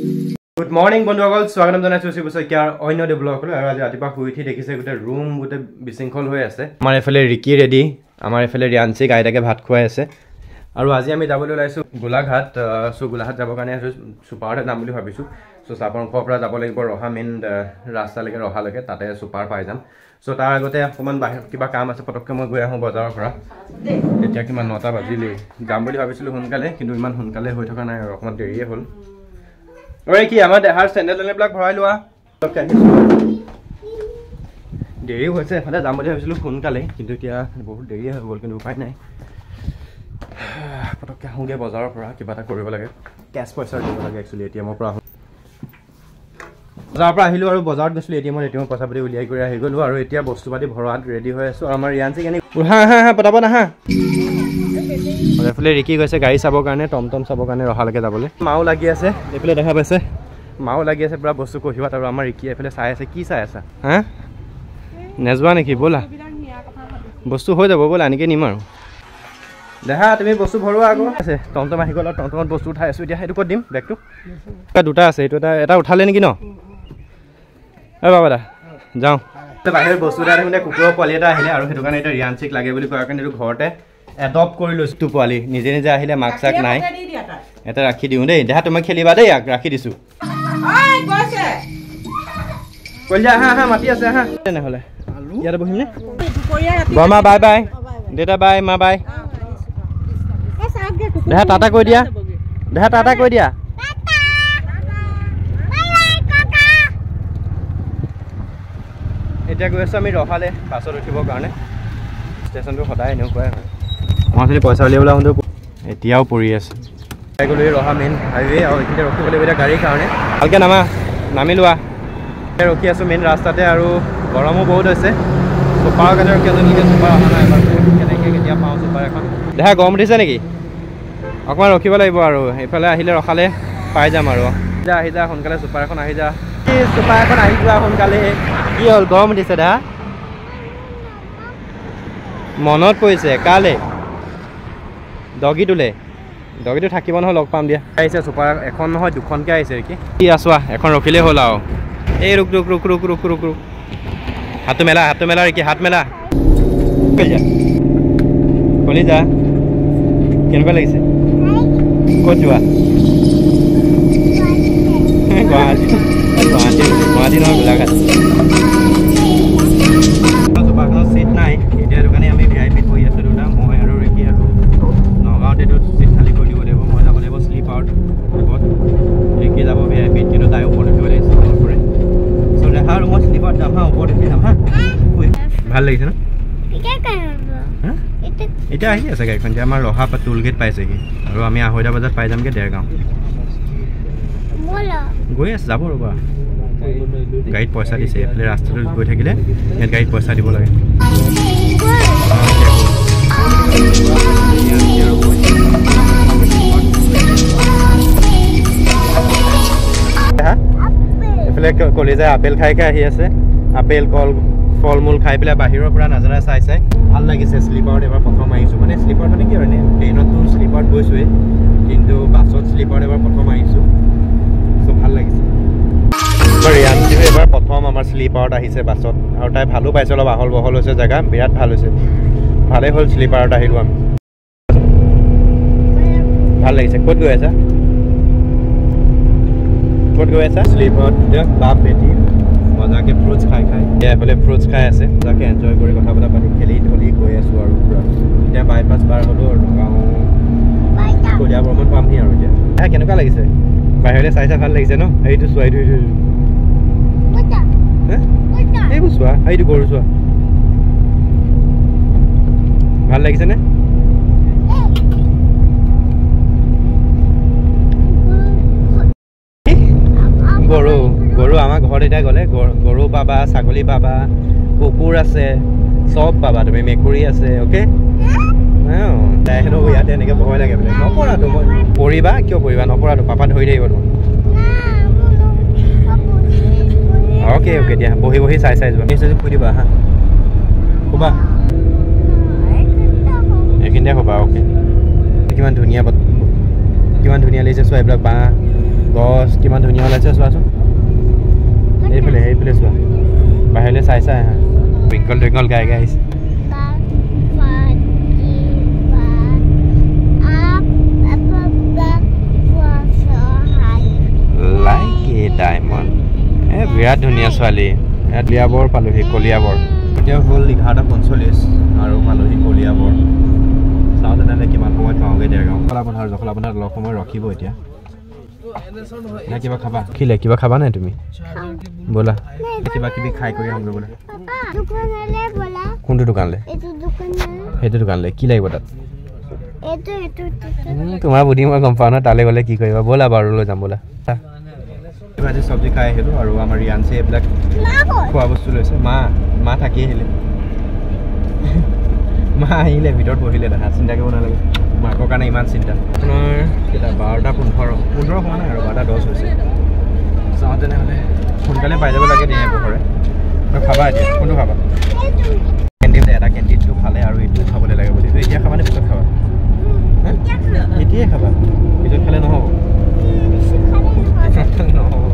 Good morning, বন্ধুসকল স্বাগতম জনাইছো শিৱশইকীয়াৰ অন্য ডেভেলপলৈ আৰু আজি ৰাতিপুৱা শুই উঠি দেখিছে গোটেই ৰুম গোটেই বিশৃংখল হৈ আছে আমাৰ এফালে ৰিকি ৰেডি আমাৰ এফালে ৰিয়াঞ্চিক আইতাকে ভাত খুৱাই আছে আৰু আজি আমি যাবলৈ ওলাইছো গোলাঘাট গোলাঘাট যাবৰ কাৰণে সুপাৰত যাম বুলি ভাবিছো চাপৰংখৰ পৰা যাব লাগিব ৰহা মেইন ৰাস্তালৈকে ৰহালৈকে তাতে সুপাৰ পাই যাম তাৰ আগতে অকমান বাহিৰ কিবা কাম আছে পটককে মই গৈ আহোঁ বজাৰৰ পৰা এতিয়া কিমান 9টা বাজিলে যাম বুলি ভাবিছিলো সোনকালে কিন্তু ইমান সোনকালে হৈ থকা নাই আৰু অকমান দেৰিয়ে হ'ল Oi, কি আমাৰ দেহাৰ চেন্ডেল বিলাক ভৰাই লোৱা দেৰি হৈছে এফালে যাম বুলি ভাবিছিলো সোনকালে কিন্তু এতিয়া বহুত দেৰি হৈ গ'ল কিন্তু উপায় নাই পটককে আহোঁগে বজাৰৰ পৰা কিবা এটা কৰিব লাগে কেছ পইচা দিব লাগে একচুৱেলি এটিএমৰ পৰা বজাৰৰ পৰা আহিলো আৰু বজাৰত গৈছিলো এটিএমৰ পইচা পাতি উলিয়াই কৰি আহি গ'লো আৰু এতিয়া বস্তু পাতি ভৰোৱাত ৰেডি হৈ আছো আৰু আমাৰ ৰিয়াঞ্চিক এনে হা পটাব না হা এফালে ৰিকি গৈছে গাড়ী চাবৰ কাৰণে টমটম চাবৰ কাৰণে ৰহালৈকে যাবলৈ মাও লাগি আছে এইফালে দেখা পাইছে মাও লাগি আছে পুৰা বস্তু কঢ়িওৱাত আৰু আমাৰ ৰিকি এফালে চাই আছে কি চাই আছা হা নেযোৱা নেকি ব'লা বস্তু হৈ যাব ব'লা এনেকৈ নিম আৰু দেখা তুমি বস্তু ভৰোৱা আকৌ আছে টমটম আহি গ'ল আৰু টমটমত বস্তু উঠাই আছোঁ এতিয়া সেইটো ক'ত দিম বেগটো দুটা আছে এইটো এটা উঠালে নেকি ন অ বাবা দা যাওঁ বাহিৰত বস্তু এটা দেখোন কুকুৰৰ পোৱালি এটা আহিলে আৰু সেইটো কাৰণে এতিয়া ৰিয়াঞ্চিক লাগে বুলি কোৱাৰ কাৰণে এইটো ঘৰতে এডপ্ট কৰি লৈছোঁ পোৱালি নিজে নিজে আহিলে মাক চাক নাই এটা ৰাখি দিওঁ দেই দেহা তুমি খেলিবা দেই ইয়াক ৰাখি দিছোঁ কলিয়া হা মাতি আছে হা তেনেহ'লে ইয়াতে বহিম নে বৰমা বাই বাই দেউতা বাই মা বাই দেহা টাটা কৈ দিয়া দেহা টাটা কৈ দিয়া এতিয়া গৈ আছোঁ আমি ৰহালে বাছত উঠিবৰ কাৰণে ষ্টেচনটো সদায় এনেকুৱাই হয় মই যদি পইচা উলিয়াবলৈ আহোঁতে এতিয়াও পৰি আছে গ'লো ৰহা মেইন হাইৱে আৰু এইখিনিতে ৰখিব লাগিব এতিয়া গাড়ীৰ কাৰণে ভালকৈ নামি লোৱা ৰখি আছোঁ মেইন ৰাস্তাতে আৰু গৰমো বহুত হৈছে চুপাৰৰ কাৰণে ৰখি আছোঁ নিজে চুপাৰ অহা নাই এবাৰ কেনেকৈ কেতিয়া পাওঁ চুপাৰ এখন দেখা গৰম উঠিছে নেকি অকণমান ৰখিব লাগিব আৰু এইফালে আহিলে ৰখালে পাই যাম আৰু আহি যা সোনকালে চুপাৰ এখন আহি যা চুপাৰ এখন আহি যোৱা সোনকালে কি হ'ল গৰম উঠিছে দা মনত পৰিছে কালে দগীটো থাকিব নহয় লগ পাম দিয়া আহিছে চুপাৰ এখন নহয় দুখনকৈ আহিছে কি আছো এখন ৰখিলেই হ'ল আৰু এই ৰুক হাতটো মেলা কি হাত মেলা কলি যা কেনেকুৱা লাগিছে ক'ত যোৱা গুৱাহাটী নহয় গোলাঘাট চুপাৰখনত চিট নাই এতিয়া সেইটো কাৰণে আমি VIP বহি আছোঁ দুটা মই আৰু ৰিকি আৰু নগাঁৱতেতো চিট খালী কৰি দিব লাগিব মই যাব লাগিব শ্লিপাৰত ৰিকি যাব VIP কিন্তু তাই ওপৰত উঠিব লাগিব পৰে চ' দেখা আৰু মই শ্লিপাৰত যাম হা ওপৰত উঠি যাম হা ভাল লাগিছে ন এতিয়া আহি আছে গাড়ীখন এতিয়া আমাৰ ৰহা টোল গেট পাইছেহি আৰু আমি 2:30 বজাত পাই যামগৈ দেৰগাঁও গৈ আছে যাব ৰ'বা গাড়ীত পইচা দিছে এইফালে ৰাস্তাটোত গৈ থাকিলে ইয়াত গাড়ীত পইচা দিব লাগে এইফালে কলিজাই আপেল খাই আহি আছে আপেল কল ফল মূল খাই পেলাই বাহিৰৰ পৰা নাজাৰা চাই ভাল লাগিছে শ্লিপাৰত এবাৰ প্ৰথম আহিছোঁ মানে শ্লিপাৰত মানে কি আৰু এনে ট্ৰেইনততো শ্লিপাৰত গৈছোঁৱেই কিন্তু বাছত শ্লিপাৰত এবাৰ প্ৰথম আহিছোঁ চ' ভাল লাগিছে ৰিয়াঞ্চিও এবাৰ প্ৰথম আমাৰ শ্লিপাৰত আহিছে বাছত আৰু তাই ভালো পাইছে অলপ আহল বহল হৈছে জেগা বিৰাট ভাল হৈছে ভালেই হ'ল শ্লিপাৰত আহিলোঁ আমি ভাল লাগিছে ক'ত গৈ আছা শ্লিপাৰত বাপ বেটি মজাকে ফ্ৰুটছ খাই এফালে ফ্ৰুটছ খাই আছে মজাকে এনজয় কৰি কথা বতৰা পাতি খেলি ধলি গৈ আছোঁ আৰু পূৰা এতিয়া বাইপাছ পাৰ হ'লোঁ আৰু নগাঁও কলীয়া ভ্ৰমণ পামহি আৰু এতিয়া কেনেকুৱা লাগিছে বাহিৰলৈ চাই ভাল লাগিছে ন এইটো চোৱা এইবোৰ চোৱা এইটো গৰু চোৱা ভাল লাগিছেনে গৰু আমাৰ ঘৰত এতিয়া গ'লে গৰু পাবা ছাগলী পাবা কুকুৰ আছে চব পাবা তুমি মেকুৰী আছে অ'কে তাই হেনো ইয়াতে এনেকৈ ভয় লাগে বোলে নপৰাটো পৰিবা কিয় পৰিবা নপৰাটো পাপা ধৰি থাকিব তোমাক অ'কে দিয়া বহি চাই যোৱা শুই দিবা হা শুবা এইখিনিতে শুবা অ'কে কিমান ধুনীয়া লাগিছে চোৱা এইবিলাক বাঁহ গছ গছ কিমান ধুনীয়া ওলাইছে চোৱাচোন এইফালে চোৱা বাহিৰলৈ চাই আহা টুইংকল টুইংকল গাই আহিছে ডায়মণ্ড বিৰাট ধুনীয়া ছোৱালী ইয়াত কলিয়াবৰ পালোহি কলিয়াবৰ এতিয়া হ'ল 11:45 আৰু পালোহি কলিয়াবৰ চাওঁ তেনেহ'লে কিমান সময়ত পাওঁগৈ দেৰগাঁও জখলাবন্ধাৰ অলপ সময় ৰখিব এতিয়া কিবা খাবা খিলে কিবা খাবা নাই তুমি ব'লা কিবা কিবি খাই কৰি আহোঁগৈ বোলে কোনটো দোকানলৈ সেইটো দোকানলৈ কি লাগিব তাত তোমাৰ বুদ্ধি মই গম পাওঁ ন তালৈ গ'লে কি কৰিবা ব'লা বাৰু লৈ যাম ব'লা আজি চব্জি খাই আহিলোঁ আৰু আমাৰ ৰিয়াঞ্চি এইবিলাক খোৱা বস্তু লৈছে মা থাকি আহিলে মা আহিলে ভিতৰত বহিলে দেখা চিন্তা কৰিব নালাগে মাকৰ কাৰণে ইমান চিন্তা আপোনাৰ কেইটা 12:15 হোৱা নাই আৰু 12:10 হৈছে চাওঁ তেনেহ'লে সোনকালে পাই যাব লাগে দিনে পোহৰে খাবা এতিয়া কোনটো খাবা কেণ্টিন এটা কেণ্টিনটো খালে আৰু এইটো খাবলৈ লাগে বুলি এতিয়া খাবা নে পিছত খাবা এতিয়াই খাবা পিছত খালে নহ'ব নহ'ব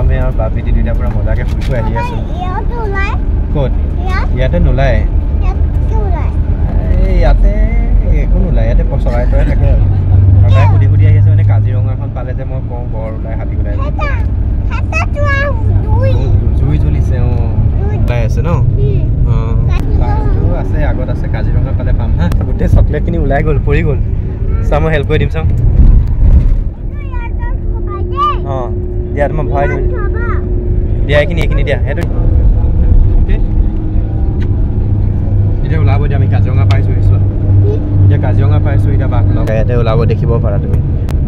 আমি আৰু বাপি দুইটাৰ পৰা মজাকৈ শুই শুই আহি আছোঁ ক'ত ইয়াতে নোলায় ইয়াতে একো নোলায় ইয়াতে চৰাই তৰাই থাকে আৰু তাই সুধি আহি আছে মানে কাজিৰঙাখন পালে যে মই কওঁ গড় ওলাই হাতী ওলাই জুই জ্বলিছে ওলাই আছে ন আছে আগত আছে কাজিৰঙা পালে পাম হা গোটেই চকলেটখিনি ওলাই গ'ল পৰি গ'ল চা মই হেল্প কৰি দিম চাওঁ অঁ দিয়া তোমাক ভৰাই দিম দিয়া এইখিনি দিয়া সেইটো এতিয়া ওলাব দিয়া আমি কাজিৰঙা পাইছোঁ এতিয়া কাজিৰঙা পাইছোঁ এতিয়া বাঘ ওলাব ইয়াতে ওলাব দেখিব পাৰা তুমি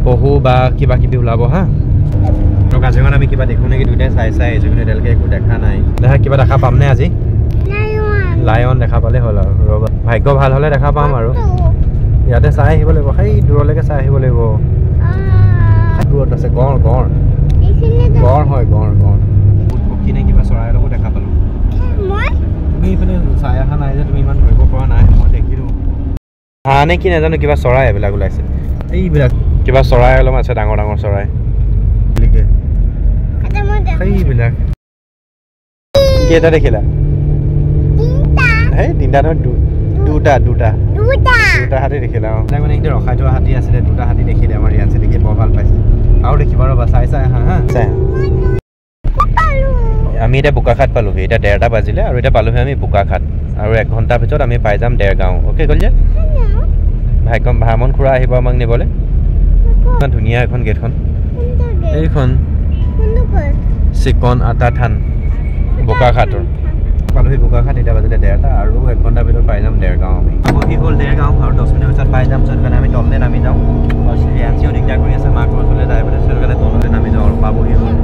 পহু বা কিবা কিবি ওলাব হা আৰু কাজিৰঙাত আমি কিবা দেখোঁ নেকি দুয়োটাই চাই আহিছোঁ কিন্তু এতিয়ালৈকে একো দেখা নাই কিবা দেখা পামনে আজি লায়ন দেখা পালে হ'ল আৰু ৰ'বা ভাগ্য ভাল হ'লে দেখা পাম আৰু ইয়াতে চাই আহিব লাগিব সেই দূৰলৈকে চাই আহিব লাগিব দূৰত আছে গড় হয় গড় পক্ষী নে কিবা চৰাই অলপো দেখা পালোঁ তুমি এইফালে চাই অহা নাই যে তুমি ইমান ধৰিব পৰা নাই মই দেখিলোঁ হাঁহ নে কি নাজানো কিবা চৰাই এইবিলাক ওলাইছে এইবিলাক কিবা চৰাই অলপ আছে ডাঙৰ ডাঙৰ চৰাই সেইবিলাক কেইটা দেখিলা সেই তিনিটা নহয় দুটা হাতী দেখিলা মানে এতিয়া ৰখাই থোৱা হাতী আছিলে দুটা হাতী দেখিলে আমাৰ ৰিয়াঞ্চি দেখি বৰ ভাল পাইছে আৰু দেখিবা ৰ'বা চাই হা চাই আমি এতিয়া বোকাখাট পালোহি এতিয়া 1:30 বাজিলে আৰু এতিয়া পালোহি আমি বোকাখাট আৰু 1 ঘণ্টাৰ পিছত আমি পাই যাম দেৰগাঁও অ'কে গ'ল যে ভামন খুৰা আহিব আমাক নিবলৈ ইমান ধুনীয়া এখন গেটখন এইখন চিকন আটা থান বোকাখাটৰ পালোহি বোকাখাট এতিয়া বাজিলে 1:30 আৰু 1 ঘণ্টাৰ ভিতৰত পাই যাম দেৰগাঁও আমি বহি হ'ল দেৰগাঁও আৰু 10 মিনিটৰ পিছত পাই যাম সেইটো কাৰণে আমি তললৈ নামি যাওঁ ৰিয়াঞ্চিও দিগদাৰ কৰি আছে মাকৰ ওচৰলৈ যাই পেলাই সেইটো কাৰণে তললৈ নামি যাওঁ আৰু পাবহি হ'ল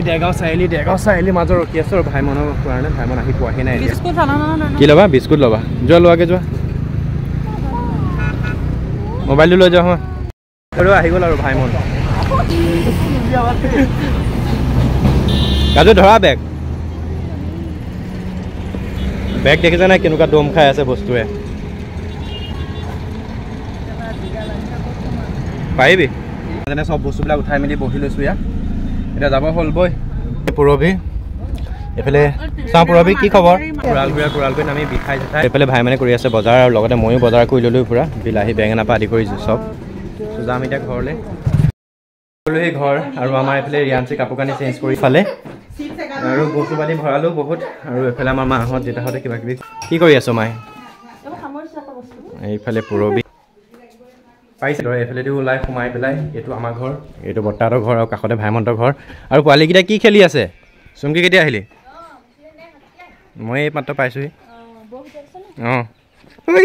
দেৰগাঁও চাৰিআলি মাজত ৰখি আছোঁ আৰু ভাইমনৰ কাৰণে ভাইমন আহি পোৱাহি নাই কি ল'বা বিস্কুট ল'বা যোৱা লোৱাকৈ যোৱা মোবাইলটো লৈ যাওঁ আৰু আহি গ'ল আৰু ভাইমন কাজু ধৰা বেগ দেখিছে নাই কেনেকুৱা দম খাই আছে বস্তুৱে পাৰিবি যেনে চব বস্তুবিলাক উঠাই মেলি বহি লৈছোঁ ইয়াত এতিয়া যাব হ'ল বৈ পুৰবী এইফালে চাওঁ পুৰবী কি খবৰ কুৰালগুৰি নামি বিষাই জেঠাই এইফালে ভাইমানে কৰি আছে বজাৰ আৰু লগতে ময়ো বজাৰ কৰি ল'লোঁ পূৰা বিলাহী বেঙেনা পৰা আদি কৰিছোঁ চব যাম এতিয়া ঘৰলৈ সেই ঘৰ আৰু আমাৰ এইফালে ৰিয়াঞ্চি কাপোৰ কানি চেঞ্জ কৰি ফালে আৰু বস্তু পাতি ভৰালোঁ বহুত আৰু এইফালে আমাৰ মাহঁত দেউতাহঁতে কিবা কিবি কি কৰি আছোঁ মায়ে এইফালে পুৰবী পাইছে ধৰ এইফালেদি ওলাই সোমাই পেলাই এইটো আমাৰ ঘৰ এইটো বৰ্তাহঁতৰ ঘৰ আৰু কাষতে ভাইমন্তৰ ঘৰ আৰু পোৱালীকেইটা কি খেলি আছে চুমকি কেতিয়া আহিলি মই এই মাত্ৰ পাইছোঁহি অঁ ঐ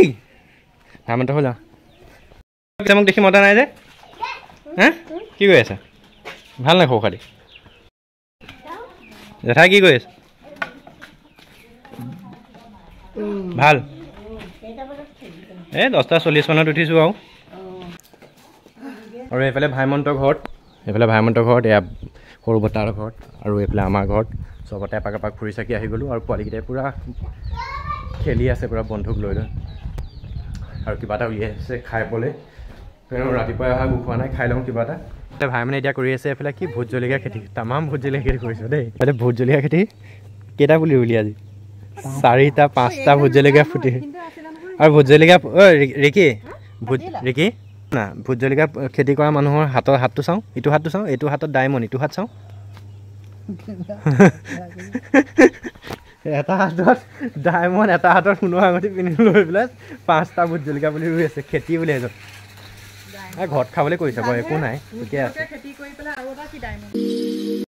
ভাইমন্তৰ ঘৰ যাওঁ মোক দেখি মতা নাই যে হা কি কৰি আছা ভাল নাই খবৰ খাতি জেঠাই কি কৰি আছে ভাল এই 10:40 মানত উঠিছোঁ আৰু এইফালে ভাইমন্তৰ ঘৰত এয়া সৰু বৰ্তাহঁতৰ ঘৰত আৰু এইফালে আমাৰ ঘৰত চবতে এপাক ফুৰি চাকি আহি গ'লোঁ আৰু পোৱালীকেইটাই পূৰা খেলি আছে পূৰা বন্ধুক লৈ আৰু কিবা এটা উলিয়াই আছে খাই পেলাই ৰাতিপুৱাই অহা খোৱা নাই খাই লওঁ কিবা এটা ভাই মানে এতিয়া কৰি আছে এইফালে কি ভোট জলকীয়া খেতি তামাম ভোট জলকীয়া খেতি কৰিছে দেই মানে ভোট জলকীয়া খেতি কেইটা পুলি ৰুলি আজি 4টা 5টা ভোট জলকীয়া ফুটি আৰু ভোট জলকীয়া ৰিকি ভোট ৰিকি না ভোট জলকীয়া খেতি কৰা মানুহৰ হাতটো চাওঁ ইটো হাতটো চাওঁ এইটো হাতত ডায়মণ্ড ইটো হাত চাওঁ এটা হাতত ডায়মণ্ড এটা হাতত সোণৰ আঙুঠি পিন্ধি লৈ পেলাই 5টা ভোট জলকীয়া পুলি ৰুই আছে খেতি বুলি এজন ঘৰত খাবলৈ কৰিছে বাৰু একো নাই ঠিকে আছে